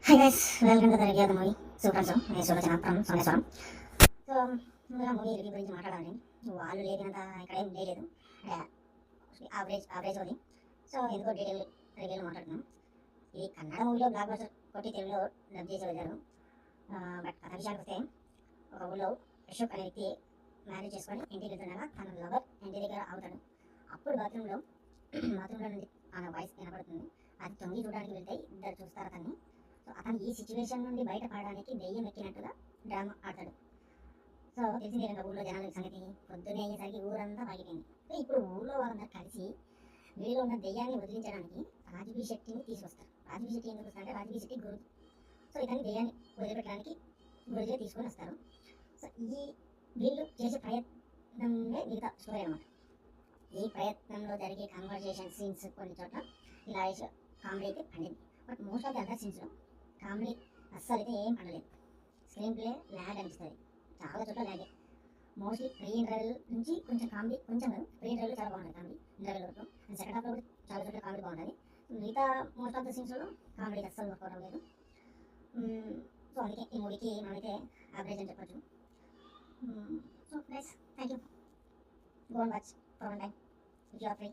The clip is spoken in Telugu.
Hi guys, welcome to the review of the movie super so. నేను సులోచన ఫ్రమ్ సోమేశ్వరం. సో ముందుగా మూవీ రివ్యూ గురించి మాట్లాడాలి. వాళ్ళు లేనంత ఇక్కడ ఏం లేదు, యావరేజ్ ఉంది. సో ఎందుకో డీటెయిల్ రివ్యూలో మాట్లాడుతున్నాం. ఇది కన్నడ మూవీలో బ్లాక్ బస్టర్ కొట్టి తెలుగులో డబ్ చేసి వెళ్ళారు. బట్ కథ విషయానికి వస్తే, ఒక ఊళ్ళో అశోక్ అనే వ్యక్తి మ్యారేజ్ చేసుకొని ఇంటికి వెళ్తుండగా తన లవర్ ఇంటి దగ్గర అవుతాడు. అప్పుడు బాత్రూంలో నుండి ఆమె వాయిస్ వినపడుతుంది. అది తొంగి చూడడానికి వెళ్తే ఇద్దరు చూస్తారు అతన్ని. సో అతను ఈ సిచ్యువేషన్ నుండి బయటపడడానికి దెయ్యం ఎక్కినట్టుగా డ్రామా ఆడతాడు. సో తెలిసిందే కదా ఊళ్ళో జనాల సంగతి. పొద్దున్నే అయ్యేసరికి ఊరంతా పాకిపోయింది. సో ఇప్పుడు ఊళ్ళో వాళ్ళందరూ కలిసి వీడిలో ఉన్న దెయ్యాన్ని వదిలించడానికి రాజబీ శెట్టిని తీసుకొస్తారు. రాజబీ శెట్టి ఎందుకు వస్తారంటే రాజబీ శెట్టి గురు. సో ఇతన్ని దెయ్యాన్ని వదిలిపెట్టడానికి గురుజే తీసుకొని వస్తారు. సో వీళ్ళు చేసే ప్రయత్నమే మిగతా స్టోరీ అనమాట. ఈ ప్రయత్నంలో జరిగే కన్వర్జేషన్ సీన్స్ కొన్ని చోట్ల ఇలా కామెడీ అయితే పండింది. But most of the other సీన్స్లో కామెడీ అస్సలు అయితే ఏం పండలేదు. స్క్రీన్ ప్లే ల్యాగ్ అనిపిస్తుంది, చాలా చోట్ల ల్యాగే. మోస్ట్లీ ప్రీ ఇంటర్వెల్ నుంచి కొంచెం కామెడీ, కొంచెం ప్రీ ఇంటర్వెల్ చాలా బాగుంటుంది కామెడీ ఇంటర్వెల్ వరకు. అండ్ సెకండ్ హాఫ్లో కూడా చాలా చోట్ల కామెడీ బాగుంటుంది. మిగతా మోస్ట్ ఆఫ్ ద సీన్స్లో కామెడీ అస్సలు వర్క్ అవడం లేదు. సో అందుకే ఈ మూవీకి మనమైతే యావరేజ్ అని చెప్పొచ్చు. So guys, thank you. Go and watch for one time if you are free.